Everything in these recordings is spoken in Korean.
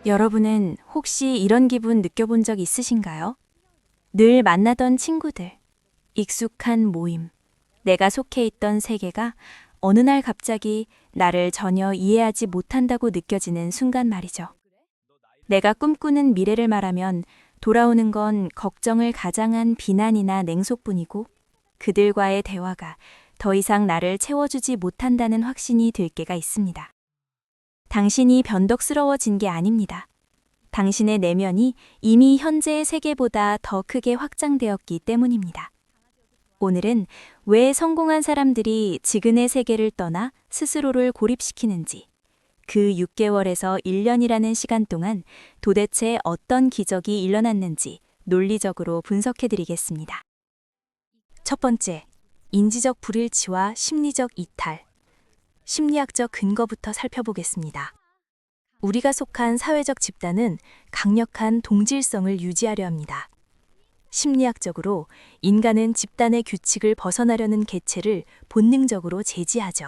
여러분은 혹시 이런 기분 느껴본 적 있으신가요? 늘 만나던 친구들, 익숙한 모임, 내가 속해 있던 세계가 어느 날 갑자기 나를 전혀 이해하지 못한다고 느껴지는 순간 말이죠. 내가 꿈꾸는 미래를 말하면 돌아오는 건 걱정을 가장한 비난이나 냉소뿐이고 그들과의 대화가 더 이상 나를 채워주지 못한다는 확신이 들 때가 있습니다. 당신이 변덕스러워진 게 아닙니다. 당신의 내면이 이미 현재의 세계보다 더 크게 확장되었기 때문입니다. 오늘은 왜 성공한 사람들이 지금의 세계를 떠나 스스로를 고립시키는지, 그 6개월에서 1년이라는 시간 동안 도대체 어떤 기적이 일어났는지 논리적으로 분석해드리겠습니다. 첫 번째, 인지적 불일치와 심리적 이탈. 심리학적 근거부터 살펴보겠습니다. 우리가 속한 사회적 집단은 강력한 동질성을 유지하려 합니다. 심리학적으로 인간은 집단의 규칙을 벗어나려는 개체를 본능적으로 제지하죠.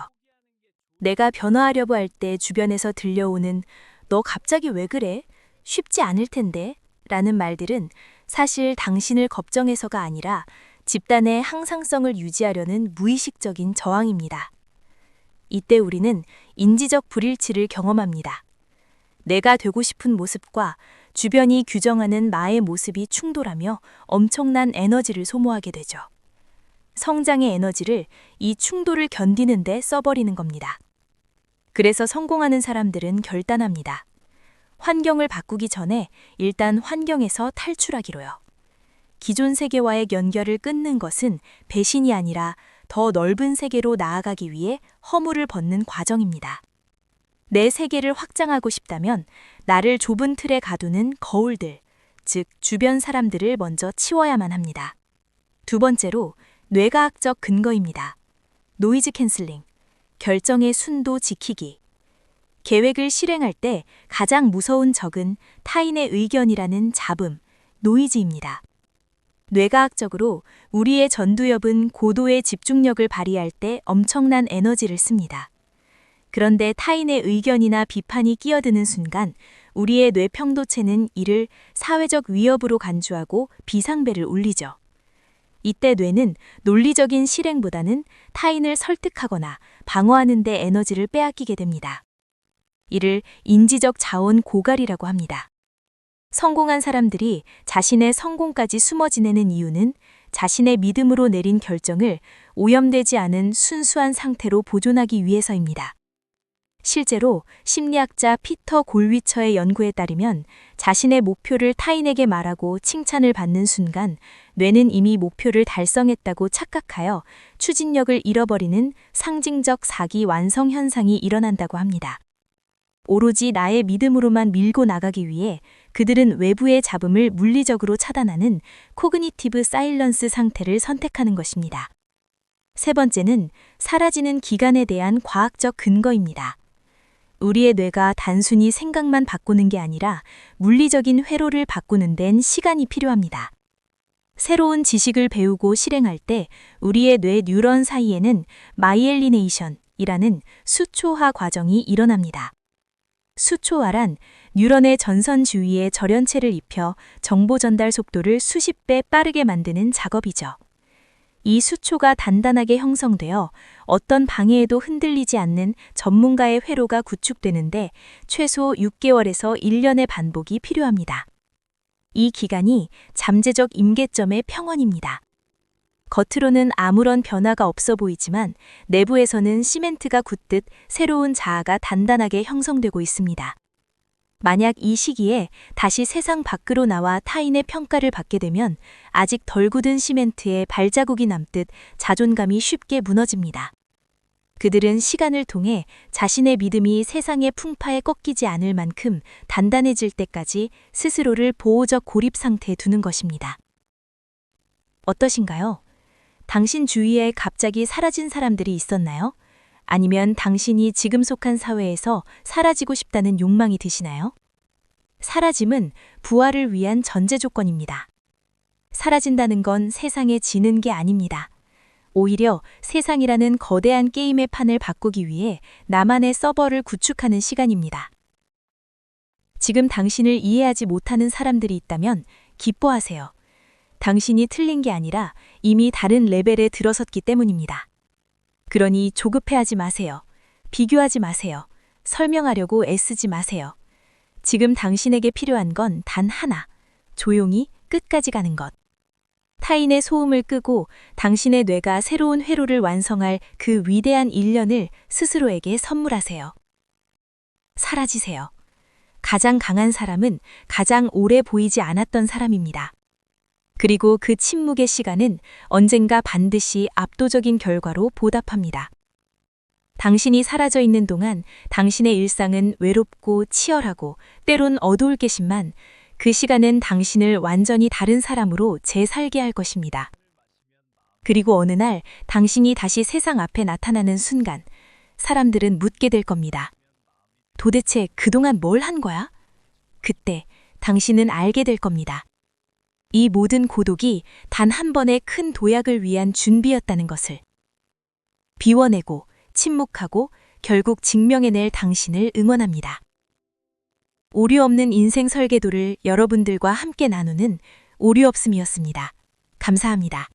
내가 변화하려고 할 때 주변에서 들려오는 "너 갑자기 왜 그래? 쉽지 않을 텐데" 라는 말들은 사실 당신을 걱정해서가 아니라 집단의 항상성을 유지하려는 무의식적인 저항입니다. 이때 우리는 인지적 불일치를 경험합니다. 내가 되고 싶은 모습과 주변이 규정하는 나의 모습이 충돌하며 엄청난 에너지를 소모하게 되죠. 성장의 에너지를 이 충돌을 견디는 데 써버리는 겁니다. 그래서 성공하는 사람들은 결단합니다. 환경을 바꾸기 전에 일단 환경에서 탈출하기로요. 기존 세계와의 연결을 끊는 것은 배신이 아니라 더 넓은 세계로 나아가기 위해 허물을 벗는 과정입니다. 내 세계를 확장하고 싶다면 나를 좁은 틀에 가두는 거울들, 즉 주변 사람들을 먼저 치워야만 합니다. 두 번째로 뇌과학적 근거입니다. 노이즈 캔슬링, 결정의 순도 지키기. 계획을 실행할 때 가장 무서운 적은 타인의 의견이라는 잡음, 노이즈입니다. 뇌과학적으로 우리의 전두엽은 고도의 집중력을 발휘할 때 엄청난 에너지를 씁니다. 그런데 타인의 의견이나 비판이 끼어드는 순간 우리의 뇌평도체는 이를 사회적 위협으로 간주하고 비상벨을 울리죠. 이때 뇌는 논리적인 실행보다는 타인을 설득하거나 방어하는 데 에너지를 빼앗기게 됩니다. 이를 인지적 자원 고갈이라고 합니다. 성공한 사람들이 자신의 성공까지 숨어 지내는 이유는 자신의 믿음으로 내린 결정을 오염되지 않은 순수한 상태로 보존하기 위해서입니다. 실제로 심리학자 피터 골위처의 연구에 따르면 자신의 목표를 타인에게 말하고 칭찬을 받는 순간 뇌는 이미 목표를 달성했다고 착각하여 추진력을 잃어버리는 상징적 사기 완성 현상이 일어난다고 합니다. 오로지 나의 믿음으로만 밀고 나가기 위해 그들은 외부의 잡음을 물리적으로 차단하는 코그니티브 사일런스 상태를 선택하는 것입니다. 세 번째는 사라지는 기간에 대한 과학적 근거입니다. 우리의 뇌가 단순히 생각만 바꾸는 게 아니라 물리적인 회로를 바꾸는 데는 시간이 필요합니다. 새로운 지식을 배우고 실행할 때 우리의 뇌 뉴런 사이에는 마이엘리네이션이라는 수초화 과정이 일어납니다. 수초화란 뉴런의 전선 주위에 절연체를 입혀 정보 전달 속도를 수십 배 빠르게 만드는 작업이죠. 이 수초가 단단하게 형성되어 어떤 방해에도 흔들리지 않는 전문가의 회로가 구축되는데 최소 6개월에서 1년의 반복이 필요합니다. 이 기간이 잠재적 임계점의 평원입니다. 겉으로는 아무런 변화가 없어 보이지만 내부에서는 시멘트가 굳듯 새로운 자아가 단단하게 형성되고 있습니다. 만약 이 시기에 다시 세상 밖으로 나와 타인의 평가를 받게 되면 아직 덜 굳은 시멘트에 발자국이 남듯 자존감이 쉽게 무너집니다. 그들은 시간을 통해 자신의 믿음이 세상의 풍파에 꺾이지 않을 만큼 단단해질 때까지 스스로를 보호적 고립 상태에 두는 것입니다. 어떠신가요? 당신 주위에 갑자기 사라진 사람들이 있었나요? 아니면 당신이 지금 속한 사회에서 사라지고 싶다는 욕망이 드시나요? 사라짐은 부활을 위한 전제 조건입니다. 사라진다는 건 세상에 지는 게 아닙니다. 오히려 세상이라는 거대한 게임의 판을 바꾸기 위해 나만의 서버를 구축하는 시간입니다. 지금 당신을 이해하지 못하는 사람들이 있다면 기뻐하세요. 당신이 틀린 게 아니라 이미 다른 레벨에 들어섰기 때문입니다. 그러니 조급해하지 마세요. 비교하지 마세요. 설명하려고 애쓰지 마세요. 지금 당신에게 필요한 건 단 하나, 조용히 끝까지 가는 것. 타인의 소음을 끄고 당신의 뇌가 새로운 회로를 완성할 그 위대한 일련을 스스로에게 선물하세요. 사라지세요. 가장 강한 사람은 가장 오래 보이지 않았던 사람입니다. 그리고 그 침묵의 시간은 언젠가 반드시 압도적인 결과로 보답합니다. 당신이 사라져 있는 동안 당신의 일상은 외롭고 치열하고 때론 어두울 게지만 그 시간은 당신을 완전히 다른 사람으로 재살게 할 것입니다. 그리고 어느 날 당신이 다시 세상 앞에 나타나는 순간 사람들은 묻게 될 겁니다. 도대체 그동안 뭘 한 거야? 그때 당신은 알게 될 겁니다. 이 모든 고독이 단 한 번의 큰 도약을 위한 준비였다는 것을. 비워내고 침묵하고 결국 증명해낼 당신을 응원합니다. 오류 없는 인생 설계도를 여러분들과 함께 나누는 오류 없음이었습니다. 감사합니다.